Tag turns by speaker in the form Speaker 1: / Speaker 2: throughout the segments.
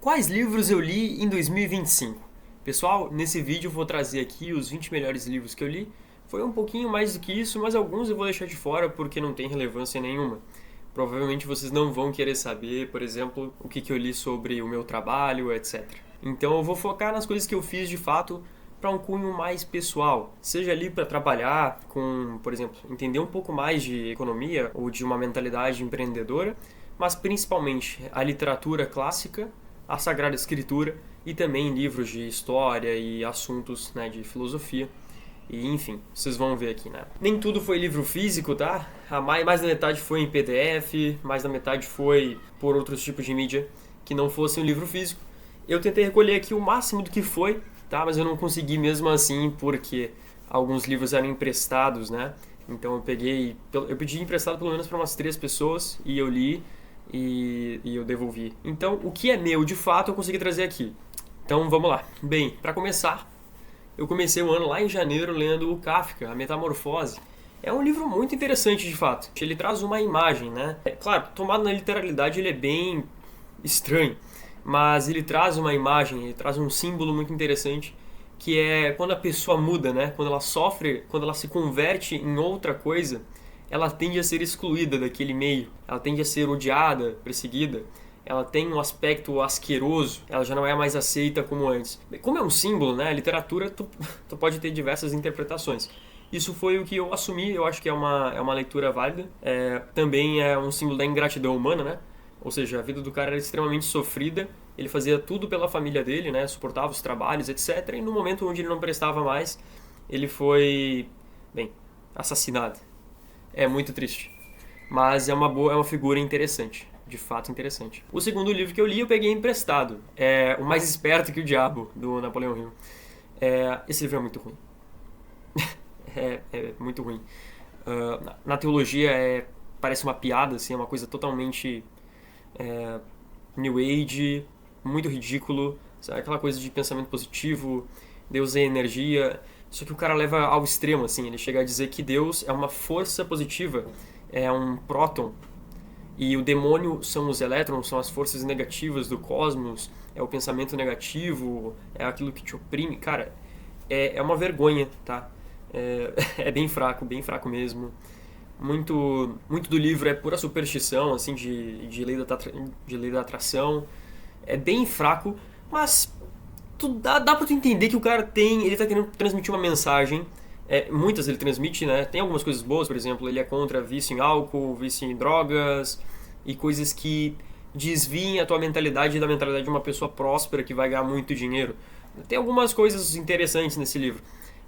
Speaker 1: Quais livros eu li em 2025? Pessoal, nesse vídeo eu vou trazer aqui os 20 melhores livros que eu li. Foi um pouquinho mais do que isso, mas alguns eu vou deixar de fora porque não tem relevância nenhuma. Provavelmente vocês não vão querer saber, por exemplo, o que eu li sobre o meu trabalho, etc. Então eu vou focar nas coisas que eu fiz de fato para um cunho mais pessoal. Seja ali para trabalhar com, por exemplo, entender um pouco mais de economia ou de uma mentalidade empreendedora, mas principalmente a literatura clássica, a Sagrada Escritura e também livros de história e assuntos, né, de filosofia. E enfim, vocês vão ver aqui, né? Nem tudo foi livro físico, tá? Mais da metade foi em PDF, mais da metade foi por outros tipos de mídia que não fosse um livro físico. Eu tentei recolher aqui o máximo do que foi, tá? Mas eu não consegui mesmo assim porque alguns livros eram emprestados, né? Então eu pedi emprestado pelo menos para umas 3 pessoas e eu li e eu devolvi. Então, o que é meu de fato eu consegui trazer aqui. Então, vamos lá. Bem, para começar, eu comecei o ano lá em janeiro lendo o Kafka, A Metamorfose. É um livro muito interessante de fato. Ele traz uma imagem, né? É, claro, tomado na literalidade ele é bem estranho, mas ele traz uma imagem, ele traz um símbolo muito interessante, que é quando a pessoa muda, né? Quando ela sofre, quando ela se converte em outra coisa, ela tende a ser excluída daquele meio, ela tende a ser odiada, perseguida, ela tem um aspecto asqueroso, ela já não é mais aceita como antes. Como é um símbolo, né? A literatura, tu pode ter diversas interpretações. Isso foi o que eu assumi, eu acho que é uma leitura válida. Também é um símbolo da ingratidão humana, né? Ou seja, a vida do cara era extremamente sofrida, ele fazia tudo pela família dele, né? Suportava os trabalhos, etc. E no momento onde ele não prestava mais, ele foi, bem, assassinado. É muito triste. Mas é uma figura interessante. De fato interessante. O segundo livro que eu li eu peguei emprestado. É O Mais Esperto que o Diabo, do Napoleão Hill. Esse livro é muito ruim. é muito ruim. Na teologia parece uma piada, assim, é uma coisa totalmente New Age, muito ridículo. Sabe? Aquela coisa de pensamento positivo, Deus é energia. Só que o cara leva ao extremo, assim. Ele chega a dizer que Deus é uma força positiva, é um próton. E o demônio são os elétrons, são as forças negativas do cosmos, é o pensamento negativo, é aquilo que te oprime. Cara, é uma vergonha, tá? É bem fraco mesmo. Muito do livro é pura superstição, assim, de lei da atração. É bem fraco, mas dá pra tu entender que o cara ele tá querendo transmitir uma mensagem. Muitas ele transmite, né? Tem algumas coisas boas, por exemplo, ele é contra vício em álcool, vício em drogas e coisas que desviem a tua mentalidade da mentalidade de uma pessoa próspera que vai ganhar muito dinheiro. Tem algumas coisas interessantes nesse livro,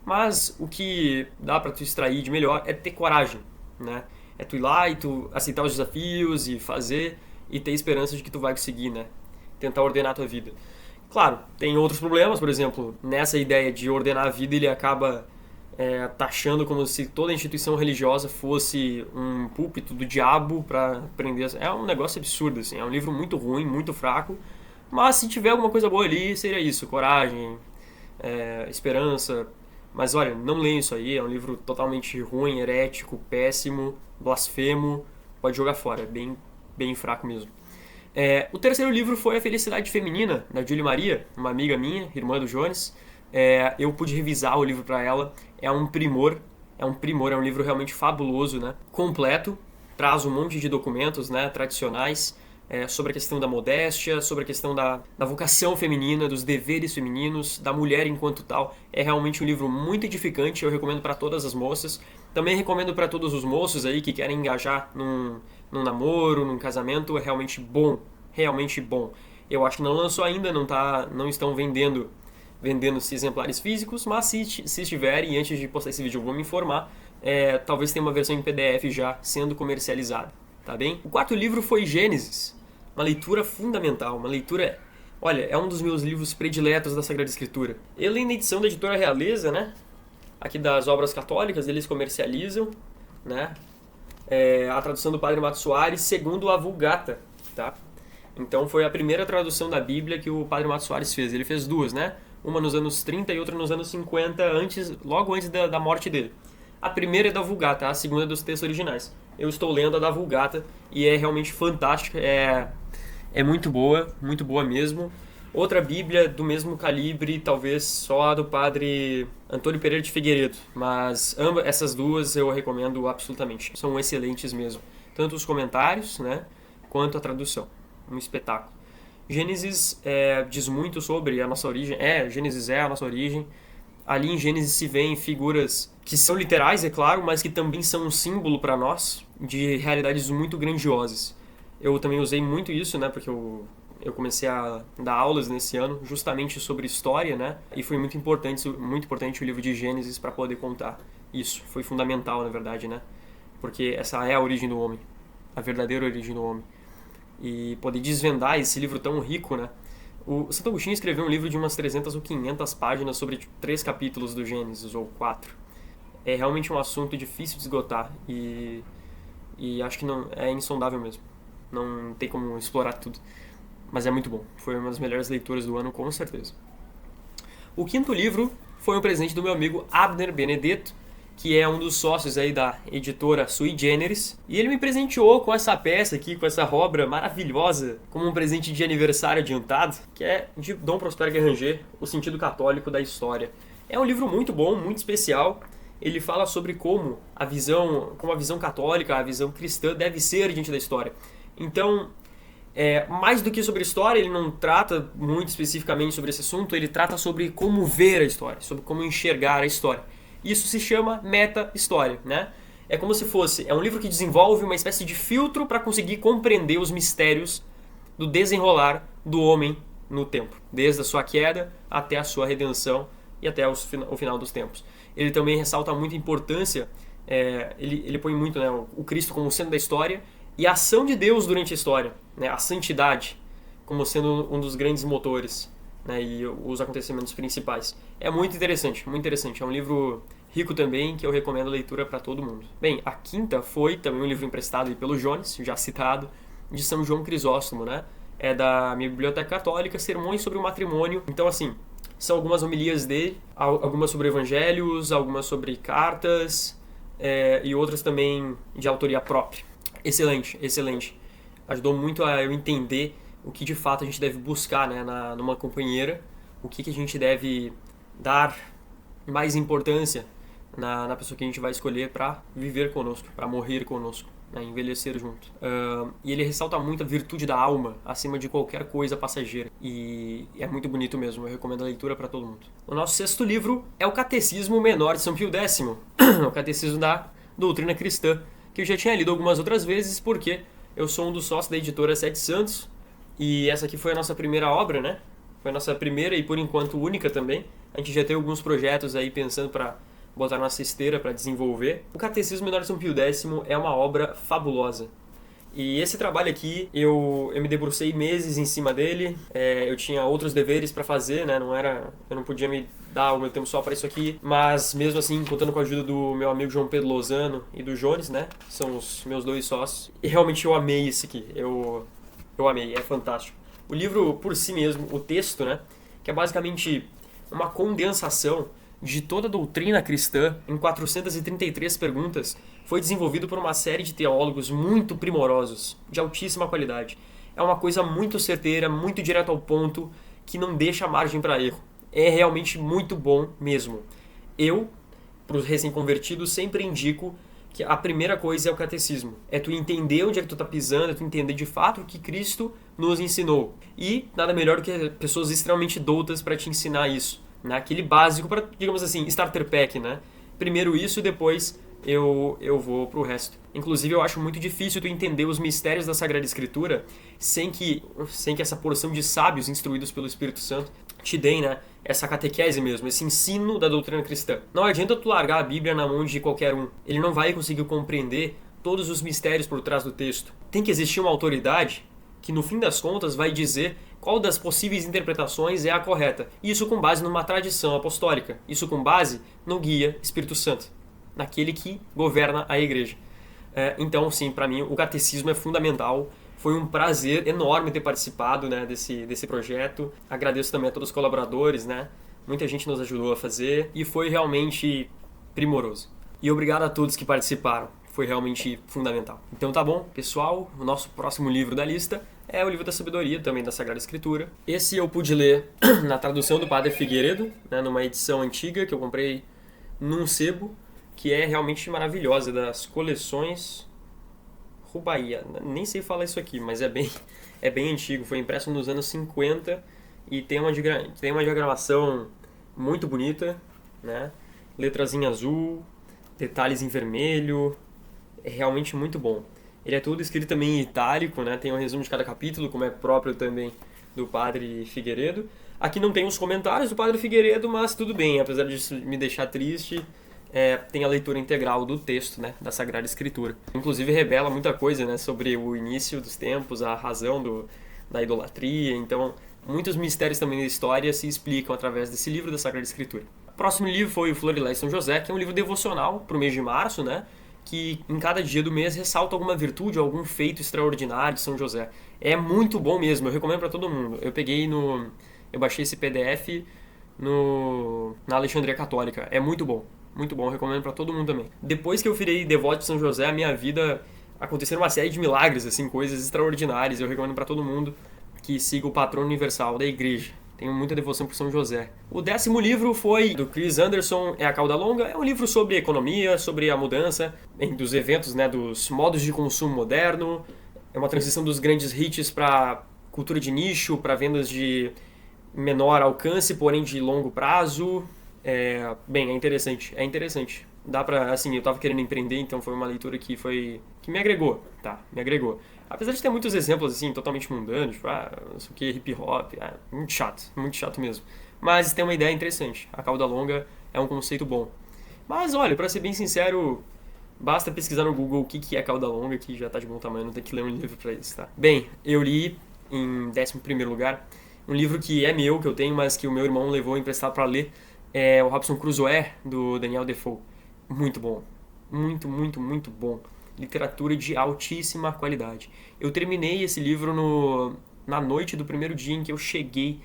Speaker 1: mas o que dá pra tu extrair de melhor é ter coragem, né? É tu ir lá e tu aceitar os desafios e fazer e ter esperança de que tu vai conseguir, né? Tentar ordenar a tua vida. Claro, tem outros problemas, por exemplo, nessa ideia de ordenar a vida ele acaba taxando como se toda instituição religiosa fosse um púlpito do diabo para prender. É um negócio absurdo, assim. É um livro muito ruim, muito fraco. Mas se tiver alguma coisa boa ali, seria isso: coragem, esperança. Mas olha, não leiam isso aí. É um livro totalmente ruim, herético, péssimo, blasfemo. Pode jogar fora. É bem fraco mesmo. O terceiro livro foi A Felicidade Feminina, da Julie Maria, uma amiga minha, irmã do Jones. Eu pude revisar o livro para ela. É um primor, é um livro realmente fabuloso, né? Completo, traz um monte de documentos, né, tradicionais, sobre a questão da modéstia, sobre a questão da vocação feminina, dos deveres femininos, da mulher enquanto tal. É realmente um livro muito edificante, eu recomendo para todas as moças. Também recomendo para todos os moços aí que querem engajar num namoro, num casamento. É realmente bom, realmente bom. Eu acho que não lançou ainda, não estão vendendo-se exemplares físicos, mas se estiverem, e antes de postar esse vídeo eu vou me informar, talvez tenha uma versão em PDF já sendo comercializada, tá bem? O quarto livro foi Gênesis, uma leitura fundamental, uma leitura... Olha, é um dos meus livros prediletos da Sagrada Escritura. Ele é na edição da Editora Realeza, né? Aqui das obras católicas, eles comercializam, né? A tradução do Padre Mato Soares, segundo a Vulgata, tá? Então foi a primeira tradução da Bíblia que o Padre Mato Soares fez. Ele fez duas, né? Uma nos anos 30 e outra nos anos 50, logo antes da morte dele. A primeira é da Vulgata, a segunda é dos textos originais. Eu estou lendo a da Vulgata e é realmente fantástica. é muito boa mesmo. Outra Bíblia do mesmo calibre, talvez só a do padre Antônio Pereira de Figueiredo, mas essas duas eu recomendo absolutamente. São excelentes mesmo. Tanto os comentários, né, quanto a tradução. Um espetáculo. Gênesis diz muito sobre a nossa origem. Gênesis é a nossa origem. Ali em Gênesis se vêem figuras que são literais, é claro, mas que também são um símbolo para nós de realidades muito grandiosas. Eu também usei muito isso, né, porque eu comecei a dar aulas nesse ano justamente sobre história, né, e foi muito importante o livro de Gênesis para poder contar isso. Foi fundamental, na verdade, né, porque essa é a origem do homem, a verdadeira origem do homem. E poder desvendar esse livro tão rico, né. O Santo Agostinho escreveu um livro de umas 300 ou 500 páginas sobre 3 capítulos do Gênesis, ou 4. É realmente um assunto difícil de esgotar e acho que não é insondável mesmo. Não tem como explorar tudo. Mas é muito bom. Foi uma das melhores leituras do ano, com certeza. O quinto livro foi um presente do meu amigo Abner Benedetto, que é um dos sócios aí da editora Sui Generis. E ele me presenteou com essa peça aqui, com essa obra maravilhosa, como um presente de aniversário adiantado, que é de Dom Prospero Guéranger, O Sentido Católico da História. É um livro muito bom, muito especial. Ele fala sobre como a visão católica, a visão cristã deve ser diante da história. Então, mais do que sobre história, ele não trata muito especificamente sobre esse assunto, ele trata sobre como ver a história, sobre como enxergar a história. Isso se chama meta-história, né? É como se fosse, é um livro que desenvolve uma espécie de filtro para conseguir compreender os mistérios do desenrolar do homem no tempo, desde a sua queda até a sua redenção e até o final dos tempos. Ele também ressalta muito a importância, ele põe muito, né, o Cristo como centro da história e a ação de Deus durante a história, né, a santidade como sendo um dos grandes motores, né, e os acontecimentos principais. É muito interessante, muito interessante. É um livro rico também, que eu recomendo a leitura para todo mundo. Bem, a quinta foi também um livro emprestado pelo Jones, já citado, de São João Crisóstomo, né? É da minha biblioteca católica, Sermões sobre o Matrimônio. Então, assim, são algumas homilias dele, algumas sobre evangelhos, algumas sobre cartas, e outras também de autoria própria. Excelente, excelente. Ajudou muito a eu entender o que de fato a gente deve buscar, né, numa companheira, o que a gente deve dar mais importância na pessoa que a gente vai escolher para viver conosco, para morrer conosco, né, envelhecer junto. E ele ressalta muito a virtude da alma acima de qualquer coisa passageira. E é muito bonito mesmo, eu recomendo a leitura para todo mundo. O nosso sexto livro é o Catecismo Menor de São Pio X, o Catecismo da Doutrina Cristã, que eu já tinha lido algumas outras vezes porque eu sou um dos sócios da editora Sete Santos, e essa aqui foi a nossa primeira obra, né? Foi a nossa primeira e por enquanto única também. A gente já tem alguns projetos aí pensando para botar na nossa esteira para desenvolver. O Catecismo Menor de São Pio X é uma obra fabulosa. E esse trabalho aqui, eu me debrucei meses em cima dele. Eu tinha outros deveres para fazer, né? Eu não podia me dar o meu tempo só para isso aqui. Mas mesmo assim, contando com a ajuda do meu amigo João Pedro Lozano e do Jones, né? São os meus 2 sócios. E realmente eu amei esse aqui. Eu amei, é fantástico. O livro por si mesmo, o texto, né? Que é basicamente uma condensação de toda a doutrina cristã em 433 perguntas, foi desenvolvido por uma série de teólogos muito primorosos, de altíssima qualidade. É uma coisa muito certeira, muito direto ao ponto, que não deixa margem para erro. É realmente muito bom mesmo. Eu, para os recém-convertidos, sempre indico que a primeira coisa é o catecismo. É tu entender onde é que tu tá pisando, é tu entender de fato o que Cristo nos ensinou. E nada melhor do que pessoas extremamente doutas para te ensinar isso. Aquele básico para, digamos assim, starter pack, né? Primeiro isso e depois eu vou pro resto. Inclusive eu acho muito difícil tu entender os mistérios da Sagrada Escritura sem que essa porção de sábios instruídos pelo Espírito Santo te deem, né, essa catequese mesmo, esse ensino da doutrina cristã. Não adianta tu largar a Bíblia na mão de qualquer um. Ele não vai conseguir compreender todos os mistérios por trás do texto. Tem que existir uma autoridade que no fim das contas vai dizer qual das possíveis interpretações é a correta. Isso com base numa tradição apostólica. Isso com base no guia Espírito Santo, naquele que governa a igreja. Então, sim, para mim o catecismo é fundamental. Foi um prazer enorme ter participado, né, desse projeto. Agradeço também a todos os colaboradores, né? Muita gente nos ajudou a fazer e foi realmente primoroso. E obrigado a todos que participaram. Foi realmente fundamental. Então tá bom, pessoal, o nosso próximo livro da lista é o livro da sabedoria, também da Sagrada Escritura. Esse eu pude ler na tradução do Padre Figueiredo, né, numa edição antiga que eu comprei num sebo, que é realmente maravilhosa, das coleções Rubaia. Nem sei falar isso aqui, mas é bem antigo, foi impresso nos anos 50 e tem uma diagramação muito bonita, né? Letras em azul, detalhes em vermelho, é realmente muito bom. Ele é tudo escrito também em itálico, né? Tem um resumo de cada capítulo, como é próprio também do Padre Figueiredo. Aqui não tem os comentários do Padre Figueiredo, mas tudo bem, apesar de me deixar triste, tem a leitura integral do texto, né, da Sagrada Escritura. Inclusive revela muita coisa, né, sobre o início dos tempos, a razão da idolatria. Então, muitos mistérios também da história se explicam através desse livro da Sagrada Escritura. O próximo livro foi o Florilés São José, que é um livro devocional para o mês de março, né, que em cada dia do mês ressalta alguma virtude, algum feito extraordinário de São José. É muito bom mesmo, eu recomendo para todo mundo. Eu baixei esse PDF na Alexandria Católica. É muito bom, recomendo para todo mundo também. Depois que eu virei devoto de São José, a minha vida aconteceram uma série de milagres, assim, coisas extraordinárias. Eu recomendo para todo mundo que siga o patrono universal da igreja. Tenho muita devoção por São José. O 10º livro foi do Chris Anderson, É a Cauda Longa. É um livro sobre economia, sobre a mudança dos eventos, né, dos modos de consumo moderno. É uma transição dos grandes hits para cultura de nicho, para vendas de menor alcance, porém de longo prazo. É interessante. Dá pra, assim, eu tava querendo empreender, então foi uma leitura que me agregou, tá? Me agregou. Apesar de ter muitos exemplos, assim, totalmente mundanos, tipo, não sei o que, hip hop, muito chato mesmo. Mas tem uma ideia interessante. A cauda longa é um conceito bom. Mas, olha, pra ser bem sincero, basta pesquisar no Google o que é cauda longa, que já tá de bom tamanho, não tem que ler um livro pra isso, tá? Bem, eu li, em 11º lugar, um livro que é meu, que eu tenho, mas que o meu irmão levou emprestado pra ler, é o Robinson Crusoe, do Daniel Defoe. Muito bom. Muito bom. Literatura de altíssima qualidade. Eu terminei esse livro na noite do primeiro dia em que eu cheguei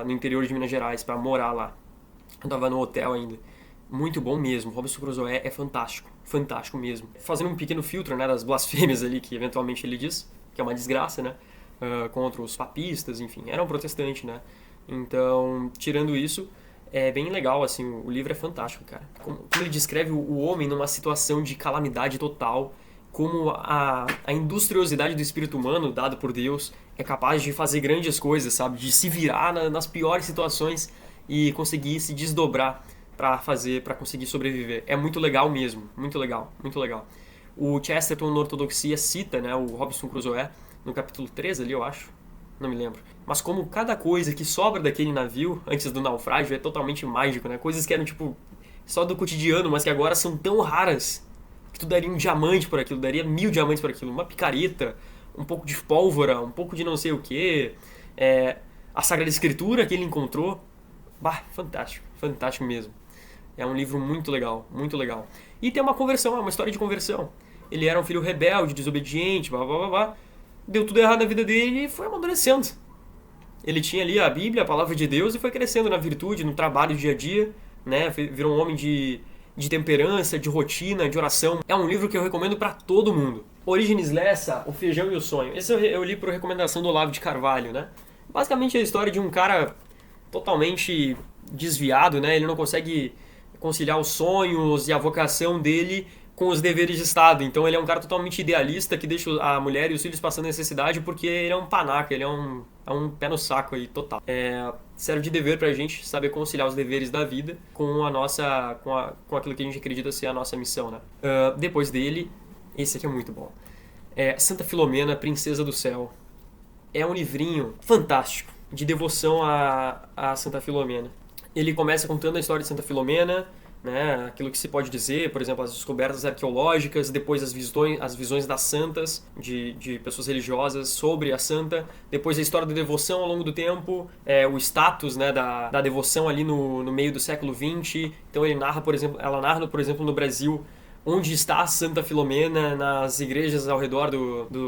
Speaker 1: no interior de Minas Gerais para morar lá. Eu tava no hotel ainda. Muito bom mesmo. Robinson Crusoe é fantástico. Fantástico mesmo. Fazendo um pequeno filtro, né, das blasfêmias ali que eventualmente ele diz, que é uma desgraça, né? Contra os papistas, enfim. Era um protestante, né? Então, tirando isso, é bem legal, assim, o livro é fantástico, cara. Como ele descreve o homem numa situação de calamidade total, como a industriosidade do espírito humano, dado por Deus, é capaz de fazer grandes coisas, sabe? De se virar nas piores situações e conseguir se desdobrar para conseguir sobreviver. É muito legal mesmo, muito legal. O Chesterton, na Ortodoxia, cita, né, o Robinson Crusoe, no capítulo 3 ali, eu acho, não me lembro. Mas como cada coisa que sobra daquele navio antes do naufrágio é totalmente mágico, né? Coisas que eram, tipo, só do cotidiano, mas que agora são tão raras que tu daria um diamante por aquilo, daria 1000 diamantes por aquilo. Uma picareta, um pouco de pólvora, um pouco de não sei o que. A Sagrada Escritura que ele encontrou. Bah, fantástico mesmo. É um livro muito legal. E tem uma conversão, uma história de conversão. Ele era um filho rebelde, desobediente, deu tudo errado na vida dele e foi amadurecendo. Ele tinha ali a Bíblia, a Palavra de Deus, e foi crescendo na virtude, no trabalho dia a dia, né? Virou um homem de temperança, de rotina, de oração. É um livro que eu recomendo para todo mundo. Orígenes Lessa, O Feijão e o Sonho. Esse eu li por recomendação do Olavo de Carvalho, né? Basicamente é a história de um cara totalmente desviado, né? Ele não consegue conciliar os sonhos e a vocação dele com os deveres de Estado. Então ele é um cara totalmente idealista que deixa a mulher e os filhos passando necessidade porque ele é um panaca, ele é um pé no saco aí, total. Serve de dever pra gente saber conciliar os deveres da vida com a nossa, com aquilo que a gente acredita ser a nossa missão, né? Depois dele, esse aqui é muito bom. Santa Filomena, Princesa do Céu. É um livrinho fantástico de devoção a Santa Filomena. Ele começa contando a história de Santa Filomena, né, aquilo que se pode dizer, por exemplo, as descobertas arqueológicas, depois as visões das santas, de pessoas religiosas sobre a santa, depois a história da devoção ao longo do tempo, o status, né, da devoção ali no meio do século XX. Então ela narra, por exemplo, no Brasil, onde está a Santa Filomena nas igrejas ao redor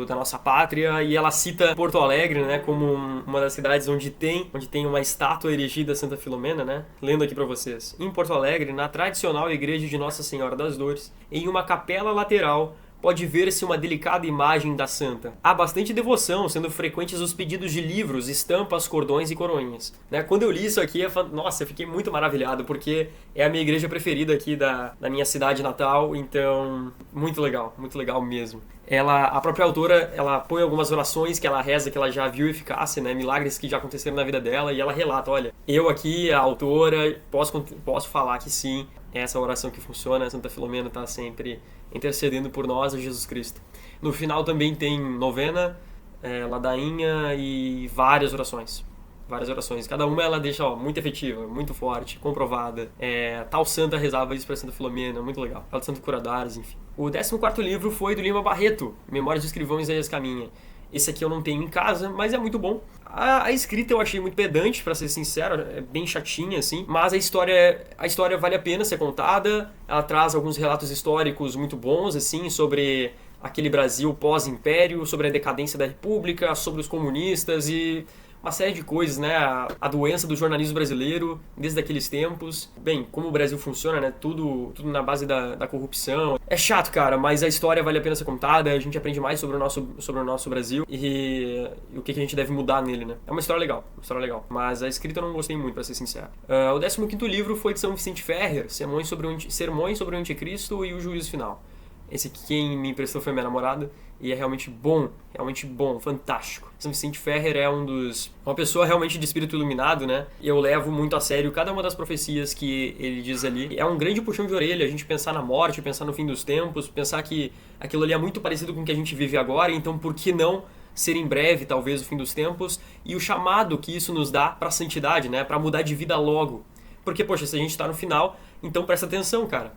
Speaker 1: da nossa pátria, e ela cita Porto Alegre, né, como uma das cidades onde tem uma estátua erigida a Santa Filomena, né? Lendo aqui para vocês. Em Porto Alegre, na tradicional igreja de Nossa Senhora das Dores, em uma capela lateral, pode ver-se uma delicada imagem da santa. Há bastante devoção, sendo frequentes os pedidos de livros, estampas, cordões e coroinhas. Né? Quando eu li isso aqui, nossa, eu fiquei muito maravilhado, porque é a minha igreja preferida aqui da minha cidade natal, então muito legal mesmo. A própria autora, ela põe algumas orações que ela reza, que ela já viu eficácia, né? Milagres que já aconteceram na vida dela, e ela relata, olha, eu aqui, a autora, posso falar que sim, é essa oração que funciona, a Santa Filomena está sempre intercedendo por nós, a Jesus Cristo. No final também tem novena, ladainha e várias orações. Cada uma ela deixa muito efetiva, muito forte, comprovada. Tal santa rezava isso para Santa Filomena, muito legal. Fala de Santo Curadares, enfim. O 14º livro foi do Lima Barreto, Memórias do Escrivão Isaías Caminha. Esse aqui eu não tenho em casa, mas é muito bom. A escrita eu achei muito pedante, pra ser sincero, é bem chatinha, assim. Mas a história vale a pena ser contada. Ela traz alguns relatos históricos muito bons, assim, sobre aquele Brasil pós-império, sobre a decadência da República, sobre os comunistas e uma série de coisas, né? A doença do jornalismo brasileiro desde aqueles tempos. Bem, como o Brasil funciona, né? Tudo na base da corrupção. É chato, cara, mas a história vale a pena ser contada, a gente aprende mais sobre o nosso Brasil e o que a gente deve mudar nele, né? É uma história legal. Mas a escrita eu não gostei muito, pra ser sincero. O 15º livro foi de São Vicente Ferrer, Sermões sobre o Anticristo e o Juízo Final. Esse aqui quem me emprestou foi minha namorada e é realmente bom, fantástico. São Vicente Ferrer é uma pessoa realmente de espírito iluminado, né? Eu levo muito a sério cada uma das profecias que ele diz ali. É um grande puxão de orelha a gente pensar na morte, pensar no fim dos tempos, pensar que aquilo ali é muito parecido com o que a gente vive agora, então por que não ser em breve, talvez, o fim dos tempos? E o chamado que isso nos dá pra santidade, né? Pra mudar de vida logo. Porque, poxa, se a gente tá no final, então presta atenção, cara.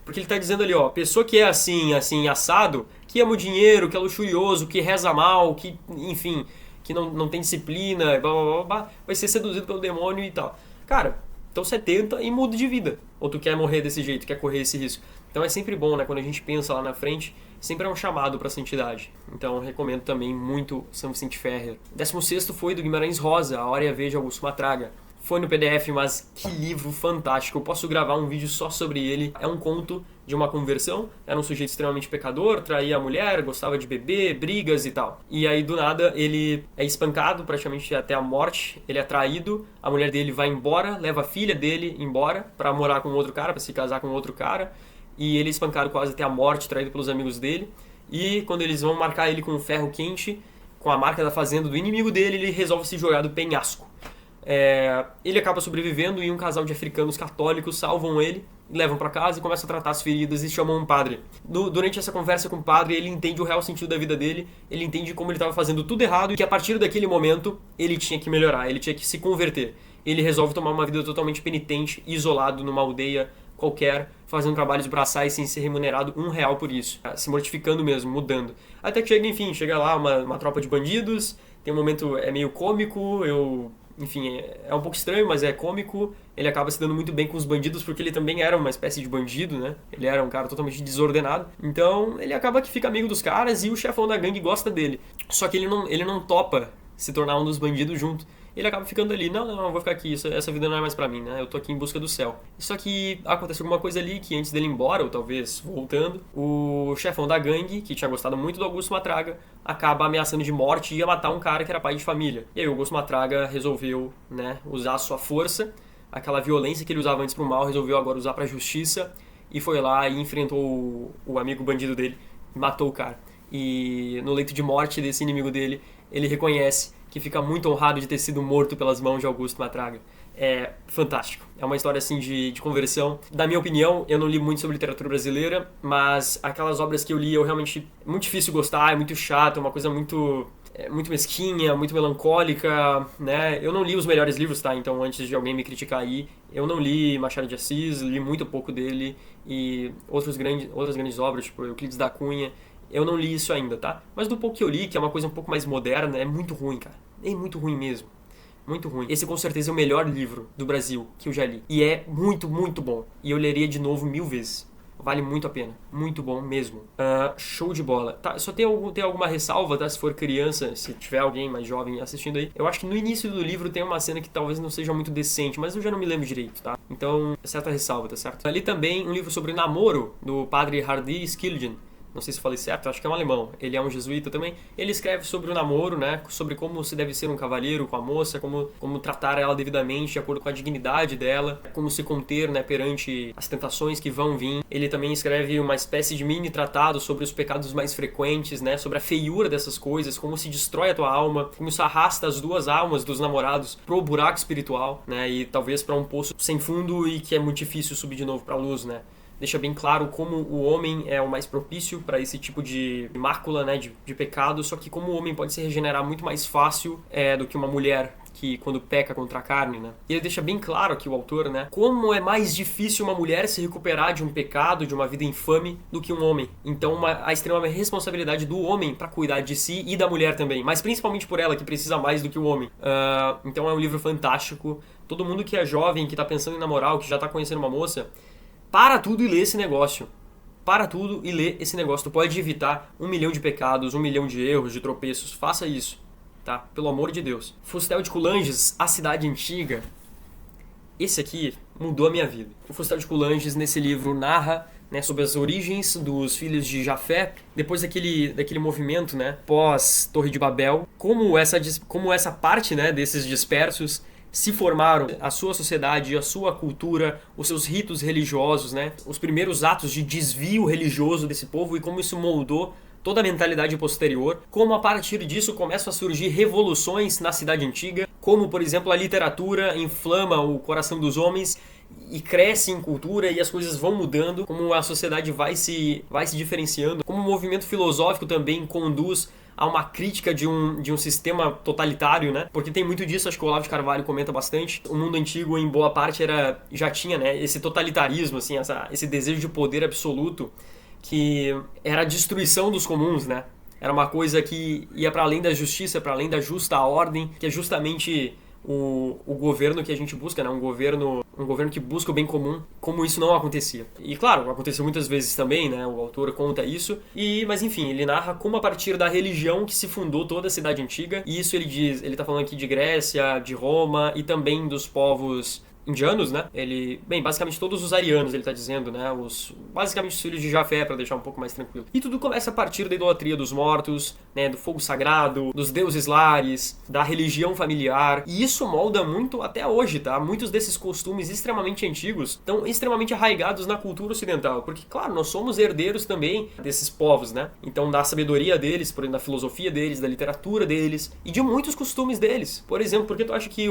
Speaker 1: Porque ele está dizendo ali, ó, pessoa que é assim, assado, que ama o dinheiro, que é luxurioso, que reza mal, que, enfim, que não tem disciplina, blá, blá, blá, blá, vai ser seduzido pelo demônio e tal. Cara, então você tenta e muda de vida. Ou tu quer morrer desse jeito, quer correr esse risco. Então é sempre bom, né, quando a gente pensa lá na frente, sempre é um chamado para a santidade. Então eu recomendo também muito São Vicente Ferrer. 16º foi do Guimarães Rosa, A Hora e a Vez de Augusto Matraga. Foi no PDF, mas que livro fantástico. Eu posso gravar um vídeo só sobre ele. É um conto de uma conversão. Era um sujeito extremamente pecador, traía a mulher, gostava de beber, brigas e tal. E aí, do nada, ele é espancado praticamente até a morte. Ele é traído, a mulher dele vai embora, leva a filha dele embora pra morar com outro cara, pra se casar com outro cara. E ele é espancado quase até a morte, traído pelos amigos dele. E quando eles vão marcar ele com um ferro quente, com a marca da fazenda do inimigo dele, ele resolve se jogar do penhasco. Ele acaba sobrevivendo e um casal de africanos católicos salvam ele, levam pra casa e começam a tratar as feridas e chamam um padre. Durante essa conversa com o padre, ele entende o real sentido da vida dele, ele entende como ele estava fazendo tudo errado e que a partir daquele momento ele tinha que melhorar, ele tinha que se converter. Ele resolve tomar uma vida totalmente penitente, isolado numa aldeia qualquer, fazendo trabalhos braçais sem ser remunerado R$1 por isso, se mortificando mesmo, mudando. Até que chega lá uma tropa de bandidos, tem um momento meio cômico, enfim, é um pouco estranho, mas é cômico. Ele acaba se dando muito bem com os bandidos porque ele também era uma espécie de bandido, né? Ele era um cara totalmente desordenado. Então ele acaba que fica amigo dos caras e o chefão da gangue gosta dele. Só que ele não topa se tornar um dos bandidos junto. Ele acaba ficando ali, não, vou ficar aqui, essa vida não é mais pra mim, né? Eu tô aqui em busca do céu. Só que acontece alguma coisa ali que antes dele ir embora, ou talvez voltando, o chefão da gangue, que tinha gostado muito do Augusto Matraga, acaba ameaçando de morte e ia matar um cara que era pai de família. E aí o Augusto Matraga resolveu, né, usar a sua força, aquela violência que ele usava antes pro mal, resolveu agora usar pra justiça, e foi lá e enfrentou o amigo bandido dele, e matou o cara. E no leito de morte desse inimigo dele, ele reconhece que fica muito honrado de ter sido morto pelas mãos de Augusto Matraga. É fantástico. É uma história assim de conversão. Da minha opinião, eu não li muito sobre literatura brasileira, mas aquelas obras que eu li, eu realmente... É muito difícil gostar, é muito chato, é uma coisa muito mesquinha, muito melancólica, né? Eu não li os melhores livros, tá? Então, antes de alguém me criticar aí, eu não li Machado de Assis, li muito pouco dele, e outras grandes obras, tipo Euclides da Cunha. Eu não li isso ainda, tá? Mas do pouco que eu li, que é uma coisa um pouco mais moderna, é muito ruim, cara. É muito ruim mesmo. Muito ruim. Esse com certeza é o melhor livro do Brasil que eu já li. E é muito, muito bom. E eu leria de novo 1000 vezes. Vale muito a pena. Muito bom mesmo. Show de bola. Tá, só tem alguma ressalva, tá? Se for criança, se tiver alguém mais jovem assistindo aí. Eu acho que no início do livro tem uma cena que talvez não seja muito decente, mas eu já não me lembro direito, tá? Então, certa ressalva, tá certo? Ali também um livro sobre namoro, do padre Hardy Skilden. não sei se falei certo, acho que é um alemão, ele é um jesuíta também, ele escreve sobre o namoro, né, sobre como se deve ser um cavalheiro com a moça, como tratar ela devidamente, de acordo com a dignidade dela, como se conter, né, perante as tentações que vão vir. Ele também escreve uma espécie de mini tratado sobre os pecados mais frequentes, né, sobre a feiura dessas coisas, como se destrói a tua alma, como isso arrasta as duas almas dos namorados pro buraco espiritual, né, e talvez para um poço sem fundo e que é muito difícil subir de novo pra luz, né. Deixa bem claro como o homem é o mais propício para esse tipo de mácula, né, de pecado, só que como o homem pode se regenerar muito mais fácil do que uma mulher que quando peca contra a carne, né? E ele deixa bem claro aqui, o autor, né, como é mais difícil uma mulher se recuperar de um pecado, de uma vida infame, do que um homem. Então a extrema responsabilidade do homem para cuidar de si e da mulher também, mas principalmente por ela, que precisa mais do que o homem. Então é um livro fantástico. Todo mundo que é jovem, que tá pensando em namorar, ou que já tá conhecendo uma moça, para tudo e lê esse negócio. Para tudo e lê esse negócio. Tu pode evitar 1 milhão de pecados, 1 milhão de erros, de tropeços. Faça isso, tá? Pelo amor de Deus. Fustel de Coulanges, A Cidade Antiga. Esse aqui mudou a minha vida. O Fustel de Coulanges, nesse livro, narra, né, sobre as origens dos filhos de Jafé, depois daquele movimento, né, pós Torre de Babel, como essa parte, né, desses dispersos se formaram a sua sociedade, a sua cultura, os seus ritos religiosos, né? Os primeiros atos de desvio religioso desse povo e como isso moldou toda a mentalidade posterior, como a partir disso começam a surgir revoluções na cidade antiga, como, por exemplo, a literatura inflama o coração dos homens e cresce em cultura e as coisas vão mudando, como a sociedade vai se diferenciando, como o movimento filosófico também conduz a uma crítica de um sistema totalitário, né? Porque tem muito disso, acho que o Olavo de Carvalho comenta bastante. O mundo antigo, em boa parte, já tinha, né, esse totalitarismo, assim, esse desejo de poder absoluto, que era a destruição dos comuns, né? Era uma coisa que ia para além da justiça, para além da justa ordem, que é justamente o governo que a gente busca, né? Um governo que busca o bem comum, como isso não acontecia. E claro, aconteceu muitas vezes também, né? O autor conta isso, mas enfim, ele narra como a partir da religião que se fundou toda a cidade antiga, e isso ele tá falando aqui de Grécia, de Roma e também dos povos indianos, né? Basicamente todos os arianos, ele tá dizendo, né? Basicamente os filhos de Jafé, para deixar um pouco mais tranquilo. E tudo começa a partir da idolatria dos mortos, né? Do fogo sagrado, dos deuses lares, da religião familiar. E isso molda muito até hoje, tá? Muitos desses costumes extremamente antigos estão extremamente arraigados na cultura ocidental. Porque, claro, nós somos herdeiros também desses povos, né? Então, da sabedoria deles, por exemplo, da filosofia deles, da literatura deles e de muitos costumes deles. Por exemplo, por que tu acha que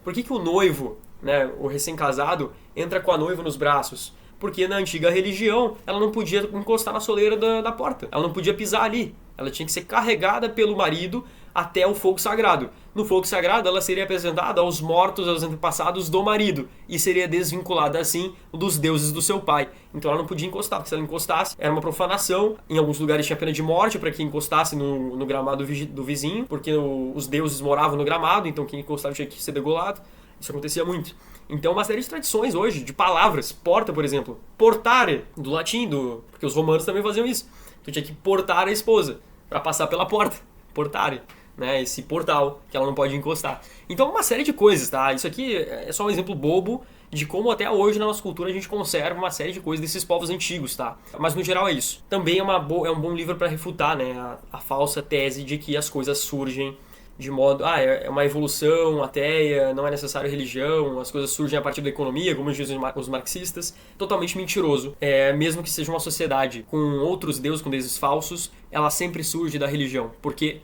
Speaker 1: por que o noivo, né, o recém-casado, entra com a noiva nos braços? Porque na antiga religião ela não podia encostar na soleira da porta, ela não podia pisar ali, ela tinha que ser carregada pelo marido até o fogo sagrado. No fogo sagrado ela seria apresentada aos mortos, aos antepassados do marido, e seria desvinculada assim dos deuses do seu pai. Então ela não podia encostar, porque se ela encostasse era uma profanação. Em alguns lugares tinha pena de morte para quem encostasse no gramado do vizinho, porque os deuses moravam no gramado, então quem encostava tinha que ser degolado. Isso acontecia muito. Então, uma série de tradições hoje, de palavras. Porta, por exemplo. Portare, do latim, porque os romanos também faziam isso. Tu tinha que portar a esposa para passar pela porta. Portare, né? Esse portal que ela não pode encostar. Então, uma série de coisas, tá? Isso aqui é só um exemplo bobo de como até hoje na nossa cultura a gente conserva uma série de coisas desses povos antigos, tá? Mas no geral é isso. Também é um bom livro para refutar, né? A falsa tese de que as coisas surgem de modo, é uma evolução ateia, não é necessário religião, as coisas surgem a partir da economia, como dizem os marxistas. Totalmente mentiroso. Mesmo que seja uma sociedade com outros deuses, com deuses falsos, ela sempre surge da religião, porque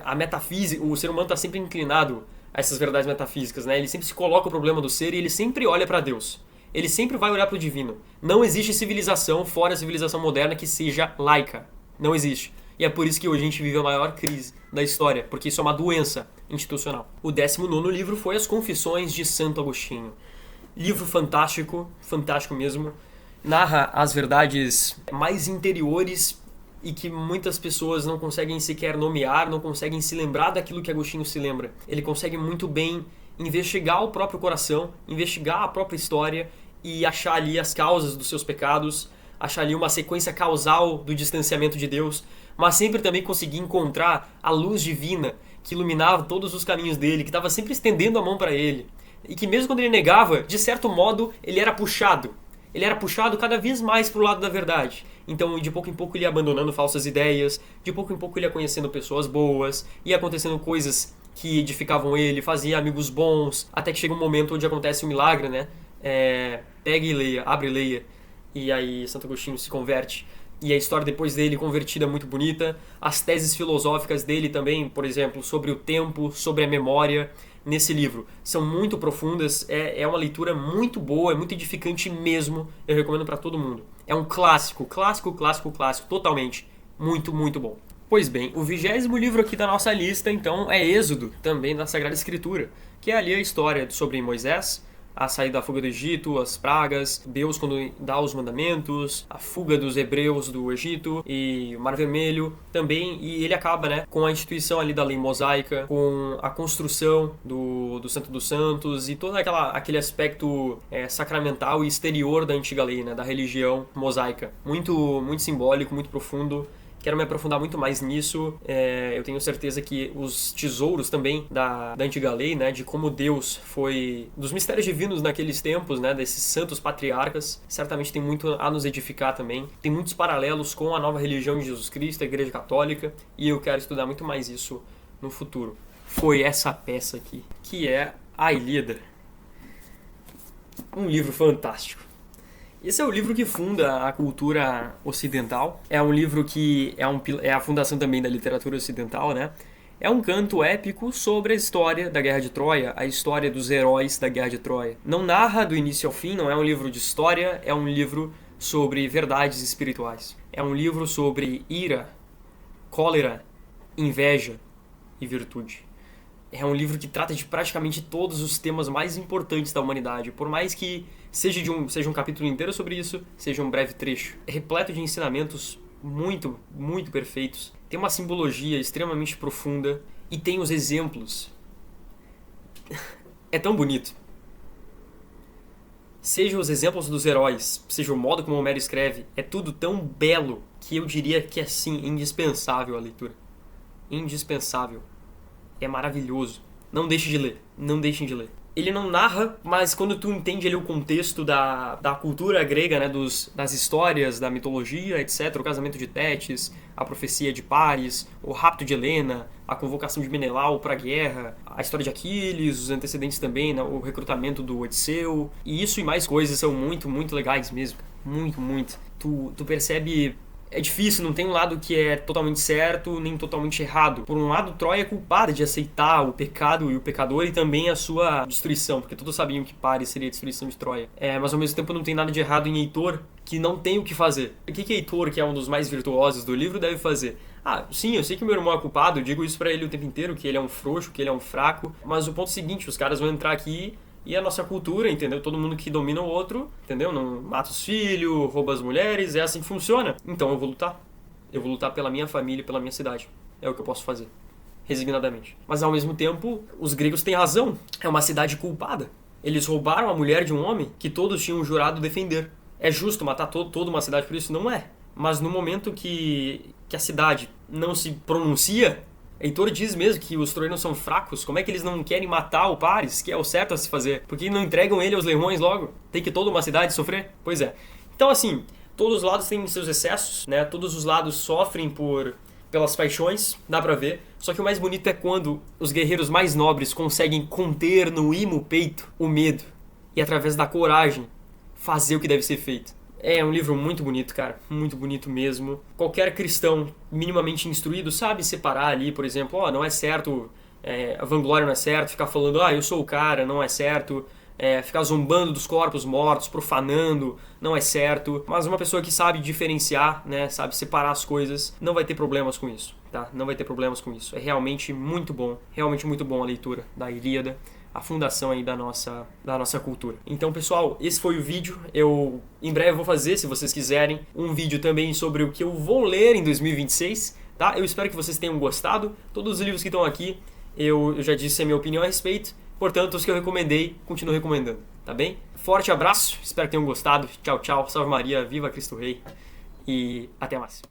Speaker 1: a metafísica, o ser humano está sempre inclinado a essas verdades metafísicas, né? Ele sempre se coloca o problema do ser e ele sempre olha para Deus. Ele sempre vai olhar para o divino. Não existe civilização fora a civilização moderna que seja laica. Não existe. E é por isso que hoje a gente vive a maior crise da história, porque isso é uma doença institucional. O 19º livro foi As Confissões de Santo Agostinho. Livro fantástico, fantástico mesmo. Narra as verdades mais interiores e que muitas pessoas não conseguem sequer nomear, não conseguem se lembrar daquilo que Agostinho se lembra. Ele consegue muito bem investigar o próprio coração, investigar a própria história e achar ali as causas dos seus pecados, achar ali uma sequência causal do distanciamento de Deus, mas sempre também conseguir encontrar a luz divina que iluminava todos os caminhos dele, que estava sempre estendendo a mão para ele, e que mesmo quando ele negava, de certo modo, ele era puxado. ele era puxado cada vez mais pro lado da verdade. Então, de pouco em pouco, ele ia abandonando falsas ideias, de pouco em pouco ele ia conhecendo pessoas boas, ia acontecendo coisas que edificavam ele, fazia amigos bons, até que chega um momento onde acontece um milagre, né? Pega e leia, abre e leia, e aí Santo Agostinho se converte. E a história depois dele convertida é muito bonita. As teses filosóficas dele também, por exemplo, sobre o tempo, sobre a memória, nesse livro, são muito profundas. É uma leitura muito boa, é muito edificante mesmo. Eu recomendo para todo mundo. É um clássico, totalmente. Muito, muito bom. Pois bem, o 20º livro aqui da nossa lista, então, é Êxodo, também da Sagrada Escritura, que é ali a história sobre Moisés, a saída da fuga do Egito, as pragas, Deus quando dá os mandamentos, a fuga dos hebreus do Egito e o Mar Vermelho também, e ele acaba, né, com a instituição ali da lei mosaica, com a construção do Santo dos Santos e todo aquele aspecto sacramental e exterior da antiga lei, né, da religião mosaica. Muito, muito simbólico, muito profundo. Quero me aprofundar muito mais nisso. Eu tenho certeza que os tesouros também da antiga lei, né, de como Deus foi, dos mistérios divinos naqueles tempos, né, desses santos patriarcas, certamente tem muito a nos edificar também. Tem muitos paralelos com a nova religião de Jesus Cristo, a Igreja Católica, e eu quero estudar muito mais isso no futuro. Foi essa peça aqui, que é a Ilíada. Um livro fantástico. Esse é o livro que funda a cultura ocidental. É um livro que é a fundação também da literatura ocidental, né? É um canto épico sobre a história da Guerra de Troia, a história dos heróis da Guerra de Troia. Não narra do início ao fim, não é um livro de história, é um livro sobre verdades espirituais. É um livro sobre ira, cólera, inveja e virtude. É um livro que trata de praticamente todos os temas mais importantes da humanidade, por mais que seja um capítulo inteiro sobre isso, seja um breve trecho. É repleto de ensinamentos muito, muito perfeitos. Tem uma simbologia extremamente profunda e tem os exemplos. É tão bonito. Seja os exemplos dos heróis, seja o modo como Homero escreve, é tudo tão belo que eu diria que é, sim, indispensável a leitura. Indispensável. É maravilhoso. Não deixe de ler. Não deixem de ler. Ele não narra, mas quando tu entende ali o contexto da cultura grega, né, das histórias, da mitologia, etc., o casamento de Tétis, a profecia de Paris, o rapto de Helena, a convocação de Menelau para a guerra, a história de Aquiles, os antecedentes também, né, o recrutamento do Odisseu, e isso e mais coisas são muito, muito legais mesmo. Muito, muito. Tu percebe... É difícil, não tem um lado que é totalmente certo, nem totalmente errado. Por um lado, Troia é culpada de aceitar o pecado e o pecador e também a sua destruição, porque todos sabiam que Paris seria a destruição de Troia. Mas ao mesmo tempo não tem nada de errado em Heitor, que não tem o que fazer. O que Heitor, que é um dos mais virtuosos do livro, deve fazer? Sim, eu sei que meu irmão é culpado, eu digo isso pra ele o tempo inteiro, que ele é um frouxo, que ele é um fraco, mas o ponto é o seguinte, os caras vão entrar aqui e a nossa cultura, entendeu? Todo mundo que domina o outro, entendeu? Não mata os filhos, rouba as mulheres, é assim que funciona. Então eu vou lutar. Eu vou lutar pela minha família, pela minha cidade. É o que eu posso fazer. Resignadamente. Mas ao mesmo tempo, os gregos têm razão. É uma cidade culpada. Eles roubaram a mulher de um homem que todos tinham jurado defender. É justo matar toda uma cidade por isso? Não é. Mas no momento que a cidade não se pronuncia... Heitor diz mesmo que os troianos são fracos. Como é que eles não querem matar o Paris, que é o certo a se fazer? Por que não entregam ele aos leões logo? Tem que toda uma cidade sofrer? Pois é. Então, assim, todos os lados têm seus excessos, né? Todos os lados sofrem pelas paixões, dá pra ver. Só que o mais bonito é quando os guerreiros mais nobres conseguem conter no imo peito o medo e, através da coragem, fazer o que deve ser feito. É um livro muito bonito, cara. Muito bonito mesmo. Qualquer cristão minimamente instruído sabe separar ali, por exemplo, não é certo, a vanglória não é certo, ficar falando, eu sou o cara, não é certo, ficar zombando dos corpos mortos, profanando, não é certo. Mas uma pessoa que sabe diferenciar, né, sabe separar as coisas, não vai ter problemas com isso, tá? Não vai ter problemas com isso. É realmente muito bom a leitura da Ilíada. A fundação aí da nossa cultura. Então, pessoal, esse foi o vídeo. Eu, em breve, vou fazer, se vocês quiserem, um vídeo também sobre o que eu vou ler em 2026, tá? Eu espero que vocês tenham gostado. Todos os livros que estão aqui, eu já disse a minha opinião a respeito. Portanto, os que eu recomendei, continuo recomendando, tá bem? Forte abraço, espero que tenham gostado. Tchau, tchau. Salve Maria, viva Cristo Rei. E até mais.